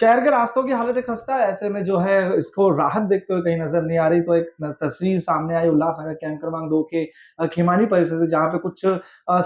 शहर के रास्तों की हालत खस्ता है, ऐसे में जो है इसको राहत देखते हुए कहीं नज़र नहीं आ रही। तो एक तस्वीर सामने आई उल्लासनगर कैंप क्रमांक 2 के खिमानी परिसर से, जहाँ पे कुछ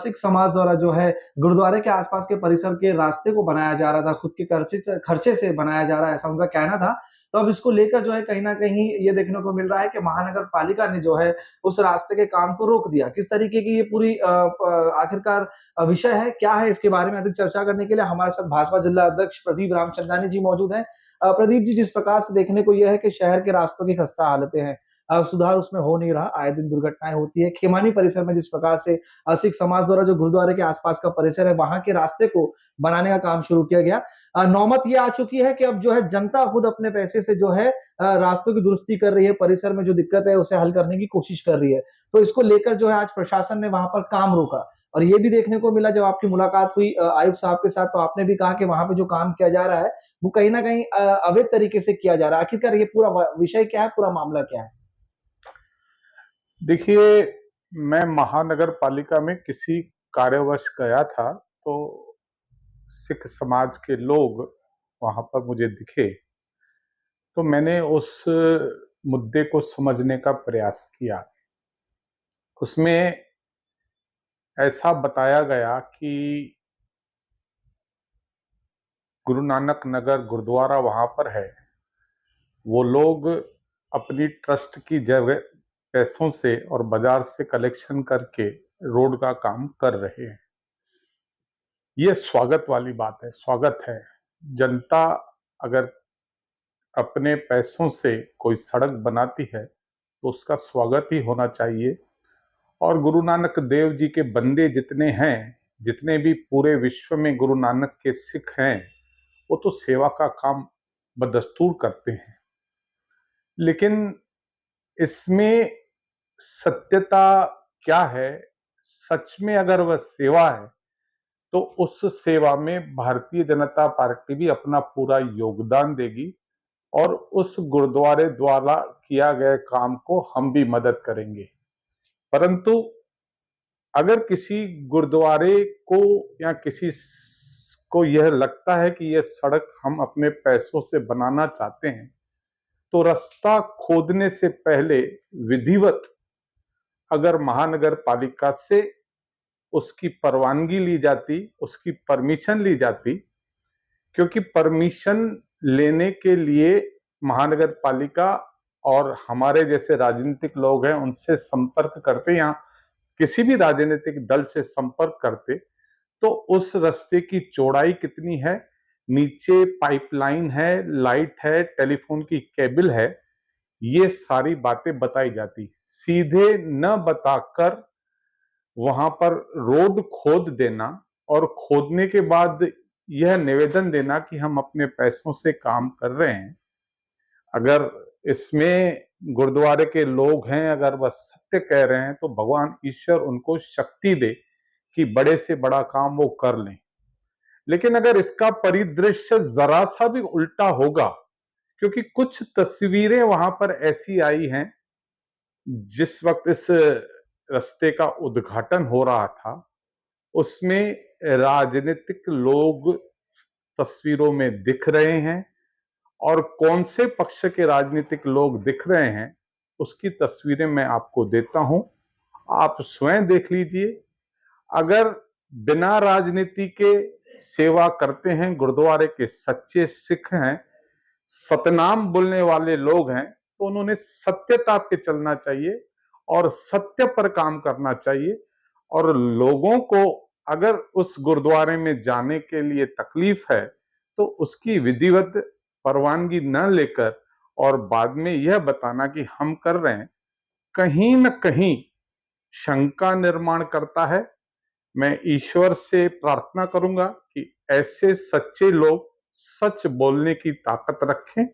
सिख समाज द्वारा जो है गुरुद्वारे के आस-पास के परिसर के रास्ते को बनाया जा रहा था, खुद के खर्चे से बनाया जा रहा है, ऐसा उनका कहना था। तो अब इसको लेकर जो है कहीं न कहीं ये देखने को मिल रहा है कि महानगर पालिका ने जो है उस रास्ते के काम को रोक दिया। किस तरीके की ये पूरी आखिरकार विषय है, क्या है, इसके बारे में अधिक चर्चा करने के लिए हमारे साथ भाजपा जिला अध्यक्ष प्रदीप रामचंदानी जी मौजूद हैं। प्रदीप जी, जिस प्रकार से देखने को यह है कि शहर के रास्तों की खस्ता हालतें हैं, सुधार उसमें हो नहीं रहा, आए दिन दुर्घटनाएं होती है। खेमानी परिसर में जिस प्रकार से सिख समाज द्वारा जो गुरुद्वारे के आसपास का परिसर है, वहां के रास्ते को बनाने का काम शुरू किया गया। नौबत ये आ चुकी है कि अब जो है जनता खुद अपने पैसे से जो है रास्तों की दुरुस्ती कर रही है, परिसर में जो दिक्कत है उसे हल करने की कोशिश कर रही है। तो इसको लेकर जो है आज प्रशासन ने वहां पर काम रोका। और ये भी देखने को मिला जब आपकी मुलाकात हुई आयुक्त साहब के साथ, तो आपने भी कहा कि वहां पे जो काम किया जा रहा है वो कहीं न कहीं अवैध तरीके से किया जा रहा है। आखिरकार ये पूरा विषय क्या है, पूरा मामला क्या है? देखिए, मैं महानगर पालिका में किसी कार्यवश गया था, तो सिख समाज के लोग वहां पर मुझे दिखे, तो मैंने उस मुद्दे को समझने का प्रयास किया। उसमें ऐसा बताया गया कि गुरु नानक नगर गुरुद्वारा वहां पर है, वो लोग अपनी ट्रस्ट की जगह पैसों से और बाजार से कलेक्शन करके रोड का काम कर रहे हैं। ये स्वागत वाली बात है, स्वागत है। जनता अगर अपने पैसों से कोई सड़क बनाती है तो उसका स्वागत ही होना चाहिए। और गुरु नानक देव जी के बंदे जितने हैं, जितने भी पूरे विश्व में गुरु नानक के सिख हैं, वो तो सेवा का काम बदस्तूर करते हैं। लेकिन इसमें सत्यता क्या है? सच में अगर वह सेवा है तो उस सेवा में भारतीय जनता पार्टी भी अपना पूरा योगदान देगी और उस गुरुद्वारे द्वारा किया गया काम को हम भी मदद करेंगे। परंतु अगर किसी गुरुद्वारे को या किसी को यह लगता है कि यह सड़क हम अपने पैसों से बनाना चाहते हैं, तो रास्ता खोदने से पहले विधिवत अगर महानगर पालिका से उसकी परवानगी ली जाती, उसकी परमिशन ली जाती, क्योंकि परमिशन लेने के लिए महानगर पालिका और हमारे जैसे राजनीतिक लोग हैं उनसे संपर्क करते, या किसी भी राजनीतिक दल से संपर्क करते, तो उस रास्ते की चौड़ाई कितनी है, नीचे पाइपलाइन है, लाइट है, टेलीफोन की केबल है, ये सारी बातें बताई जाती। सीधे न बताकर वहां पर रोड खोद देना और खोदने के बाद यह निवेदन देना कि हम अपने पैसों से काम कर रहे हैं, अगर इसमें गुरुद्वारे के लोग हैं, अगर वह सत्य कह रहे हैं, तो भगवान ईश्वर उनको शक्ति दे कि बड़े से बड़ा काम वो कर लें। लेकिन अगर इसका परिदृश्य जरा सा भी उल्टा होगा, क्योंकि कुछ तस्वीरें वहां पर ऐसी आई हैं, जिस वक्त इस रास्ते का उद्घाटन हो रहा था उसमें राजनीतिक लोग तस्वीरों में दिख रहे हैं, और कौन से पक्ष के राजनीतिक लोग दिख रहे हैं उसकी तस्वीरें मैं आपको देता हूं, आप स्वयं देख लीजिए। अगर बिना राजनीति के सेवा करते हैं, गुरुद्वारे के सच्चे सिख हैं, सतनाम बोलने वाले लोग हैं, तो उन्होंने सत्यता पे चलना चाहिए और सत्य पर काम करना चाहिए। और लोगों को अगर उस गुरुद्वारे में जाने के लिए तकलीफ है तो उसकी विधिवत परवानगी न लेकर और बाद में यह बताना कि हम कर रहे हैं, कहीं न कहीं शंका निर्माण करता है। मैं ईश्वर से प्रार्थना करूंगा कि ऐसे सच्चे लोग सच बोलने की ताकत रखें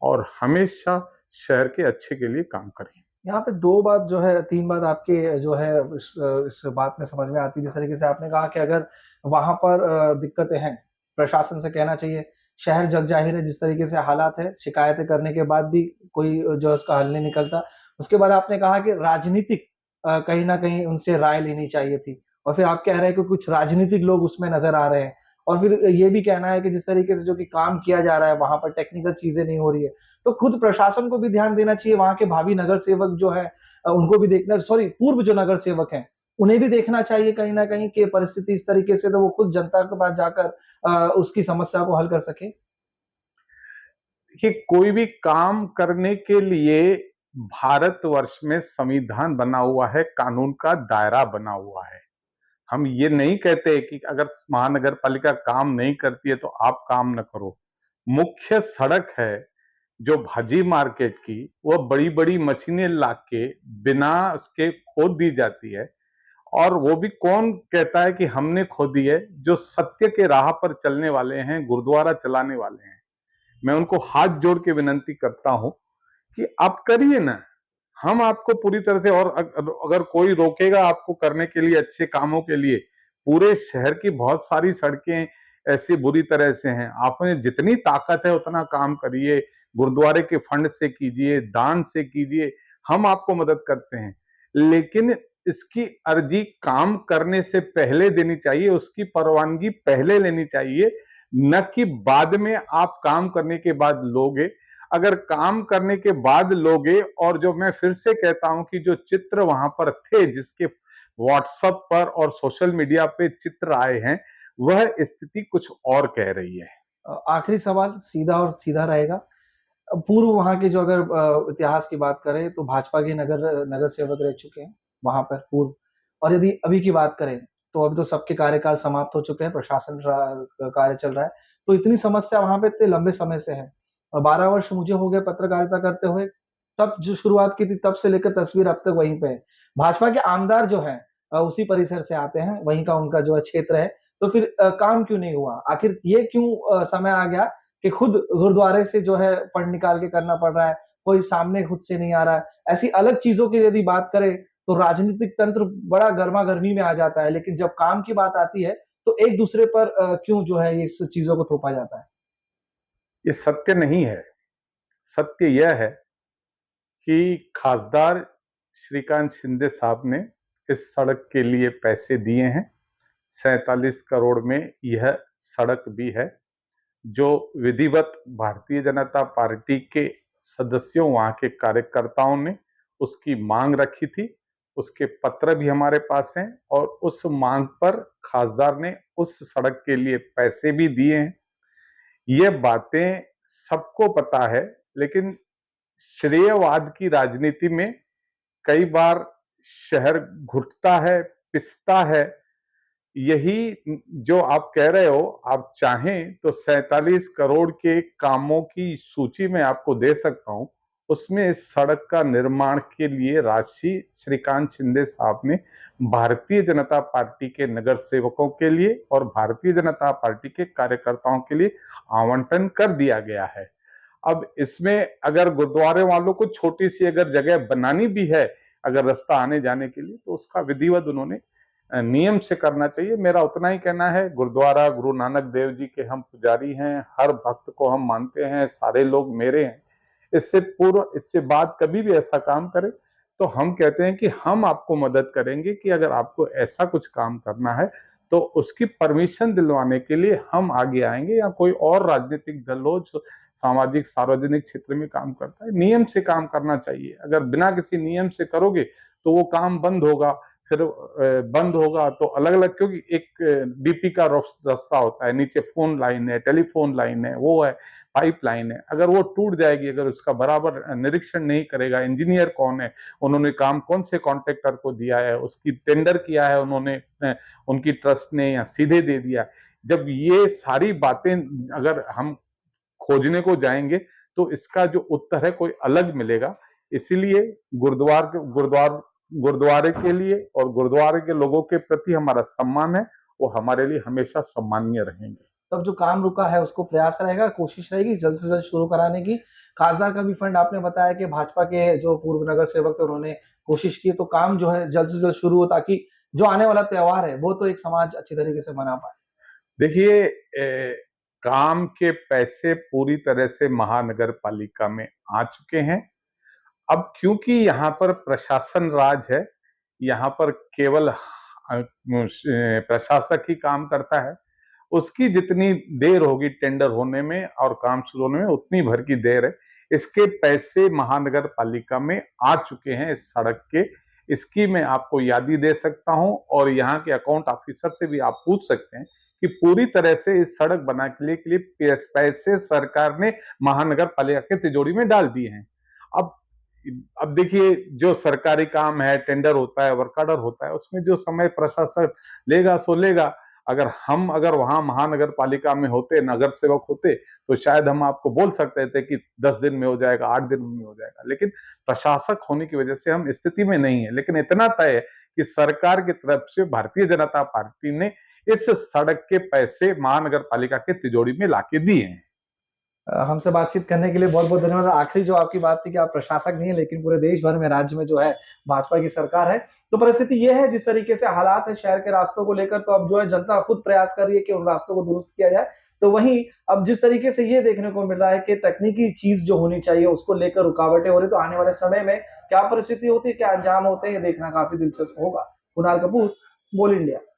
और हमेशा शहर के अच्छे के लिए काम करें। यहाँ पे 2 बात जो है, 3 बात आपके जो है इस बात में समझ में आती है। जिस तरीके से आपने कहा कि अगर वहाँ पर दिक्कतें हैं, प्रशासन से कहना चाहिए। शहर जगजाहिर है, जिस तरीके से हालात है, शिकायतें करने के बाद भी कोई जो है उसका हल नहीं निकलता। उसके बाद आपने कहा कि राजनीतिक कहीं न कहीं उनसे राय लेनी चाहिए थी, और फिर आप कह रहे हैं कि कुछ राजनीतिक लोग उसमें नज़र आ रहे हैं। और फिर ये भी कहना है कि जिस तरीके से जो कि काम किया जा रहा है वहां पर टेक्निकल चीजें नहीं हो रही है, तो खुद प्रशासन को भी ध्यान देना चाहिए, वहां के भावी नगर सेवक जो है उनको भी देखना, सॉरी पूर्व जो नगर सेवक हैं उन्हें भी देखना चाहिए कहीं ना कहीं कि परिस्थिति इस तरीके से, तो वो खुद जनता के पास जाकर उसकी समस्या को हल कर सके। कि कोई भी काम करने के लिए भारतवर्ष में संविधान बना हुआ है, कानून का दायरा बना हुआ है। हम ये नहीं कहते कि अगर महानगर पालिका काम नहीं करती है तो आप काम न करो। मुख्य सड़क है जो भाजी मार्केट की, वह बड़ी बड़ी मशीनें लाके बिना उसके खोद दी जाती है। और वो भी कौन कहता है कि हमने खोदी है? जो सत्य के राह पर चलने वाले हैं, गुरुद्वारा चलाने वाले हैं। मैं उनको हाथ जोड़ के विनंती करता हूं कि आप करिए ना, हम आपको पूरी तरह से, और अगर कोई रोकेगा आपको करने के लिए, अच्छे कामों के लिए, पूरे शहर की बहुत सारी सड़कें ऐसी बुरी तरह से हैं, आपने जितनी ताकत है उतना काम करिए, गुरुद्वारे के फंड से कीजिए, दान से कीजिए, हम आपको मदद करते हैं। लेकिन इसकी अर्जी काम करने से पहले देनी चाहिए, उसकी परवानगी पहले लेनी चाहिए, न कि बाद में आप काम करने के बाद लोगे। अगर काम करने के बाद लोगे, और जो मैं फिर से कहता हूं कि जो चित्र वहां पर थे, जिसके व्हाट्सएप पर और सोशल मीडिया पे चित्र आए हैं, वह स्थिति कुछ और कह रही है। आखिरी सवाल सीधा और सीधा रहेगा। पूर्व वहां के जो अगर इतिहास की बात करें तो भाजपा के नगर नगर सेवक रह चुके हैं वहां पर पूर्व, और यदि अभी की बात करें तो अभी तो सबके कार्यकाल समाप्त हो चुके हैं, प्रशासन कार्य चल रहा है, तो इतनी समस्या वहां पे इतने लंबे समय से है। और 12 वर्ष मुझे हो गए पत्रकारिता करते हुए, तब जो शुरुआत की थी तब से लेकर तस्वीर अब तक वहीं पे है। भाजपा के आमदार जो है उसी परिसर से आते हैं, वहीं का उनका जो है क्षेत्र है, तो फिर काम क्यों नहीं हुआ? आखिर ये क्यों समय आ गया कि खुद गुरुद्वारे से जो है फंड निकाल के करना पड़ रहा है, कोई सामने खुद से नहीं आ रहा है? ऐसी अलग चीजों की यदि बात करें तो राजनीतिक तंत्र बड़ा गर्मा-गर्मी में आ जाता है, लेकिन जब काम की बात आती है तो एक दूसरे पर क्यों जो है इस चीजों को थोपा जाता है? ये सत्य नहीं है। सत्य यह है कि खासदार श्रीकांत शिंदे साहब ने इस सड़क के लिए पैसे दिए हैं। 47 करोड़ में यह सड़क भी है, जो विधिवत भारतीय जनता पार्टी के सदस्यों, वहां के कार्यकर्ताओं ने उसकी मांग रखी थी। उसके पत्र भी हमारे पास हैं, और उस मांग पर खासदार ने उस सड़क के लिए पैसे भी दिए हैं। ये बातें सबको पता है, लेकिन श्रेयवाद की राजनीति में कई बार शहर घुटता है, पिसता है। यही जो आप कह रहे हो, आप चाहें तो 47 करोड़ के कामों की सूची मैं आपको दे सकता हूं। उसमें इस सड़क का निर्माण के लिए राशि श्रीकांत शिंदे साहब ने भारतीय जनता पार्टी के नगर सेवकों के लिए और भारतीय जनता पार्टी के कार्यकर्ताओं के लिए आवंटन कर दिया गया है। अब इसमें अगर गुरुद्वारे वालों को छोटी सी अगर जगह बनानी भी है, अगर रास्ता आने जाने के लिए, तो उसका विधिवत उन्होंने नियम से करना चाहिए। मेरा उतना ही कहना है। गुरुद्वारा गुरु नानक देव जी के हम पुजारी हैं, हर भक्त को हम मानते हैं, सारे लोग मेरे हैं। इससे पूर्व, इससे बाद कभी भी ऐसा काम करे तो हम कहते हैं कि हम आपको मदद करेंगे, कि अगर आपको ऐसा कुछ काम करना है तो उसकी परमिशन दिलवाने के लिए हम आगे आएंगे, या कोई और राजनीतिक दल हो जो सामाजिक सार्वजनिक क्षेत्र में काम करता है। नियम से काम करना चाहिए। अगर बिना किसी नियम से करोगे तो वो काम बंद होगा, फिर बंद होगा तो अलग अलग, क्योंकि एक डीपी का रास्ता होता है, नीचे फोन लाइन है, टेलीफोन लाइन है, वो है, पाइप लाइन है। अगर वो टूट जाएगी, अगर उसका बराबर निरीक्षण नहीं करेगा, इंजीनियर कौन है, उन्होंने काम कौन से कॉन्ट्रैक्टर को दिया है, उसकी टेंडर किया है उन्होंने, उनकी ट्रस्ट ने, या सीधे दे दिया, जब ये सारी बातें अगर हम खोजने को जाएंगे तो इसका जो उत्तर है कोई अलग मिलेगा। इसीलिए गुरुद्वारे के लिए और गुरुद्वारे के लोगों के प्रति हमारा सम्मान है, वो हमारे लिए हमेशा सम्मानीय रहेंगे। तब जो काम रुका है उसको प्रयास रहेगा, कोशिश रहेगी जल्द से जल्द शुरू कराने की। खासदार का भी फंड आपने बताया कि भाजपा के जो पूर्व नगर सेवक थे उन्होंने कोशिश की, तो काम जो है जल्द से जल्द शुरू हो, ताकि जो आने वाला त्योहार है वो तो एक समाज अच्छी तरीके से मना पाए। देखिए, काम के पैसे पूरी तरह से महानगर पालिका में आ चुके हैं। अब क्योंकि यहाँ पर प्रशासन राज है, यहाँ पर केवल प्रशासक ही काम करता है, उसकी जितनी देर होगी टेंडर होने में और काम शुरू होने में, उतनी भर की देर है। इसके पैसे महानगर पालिका में आ चुके हैं इस सड़क के। इसकी मैं आपको यादी दे सकता हूं और यहाँ के अकाउंट ऑफिसर से भी आप पूछ सकते हैं कि पूरी तरह से इस सड़क बनाने के लिए पैसे सरकार ने महानगर पालिका के तिजोरी में डाल दिए हैं। अब अब देखिए, जो सरकारी काम है, टेंडर होता है, वर्क ऑर्डर होता है, उसमें जो समय प्रशासन लेगा सो लेगा। अगर वहां महानगर पालिका में होते, नगर सेवक होते, तो शायद हम आपको बोल सकते थे कि 10 दिन में हो जाएगा, 8 दिन में हो जाएगा। लेकिन प्रशासक होने की वजह से हम स्थिति में नहीं है। लेकिन इतना तय है कि सरकार की तरफ से भारतीय जनता पार्टी ने इस सड़क के पैसे महानगर पालिका के तिजोरी में लाके दिए हैं। हमसे बातचीत करने के लिए बहुत-बहुत धन्यवाद। आखिरी जो आपकी बात थी कि आप प्रशासक नहीं है, लेकिन पूरे देश भर में, राज्य में जो है भाजपा की सरकार है। तो परिस्थिति ये है, जिस तरीके से हालात है शहर के रास्तों को लेकर, तो अब जो है जनता खुद प्रयास कर रही है कि उन रास्तों को दुरुस्त किया जाए। तो वहीं अब जिस तरीके से ये देखने को मिल रहा है कि तकनीकी चीज़ जो होनी चाहिए उसको लेकर रुकावटें हो रही, तो आने वाले समय में क्या परिस्थिति होती है, क्या अंजाम होते हैं, ये देखना काफ़ी दिलचस्प होगा। कुणाल कपूर, बोल इंडिया।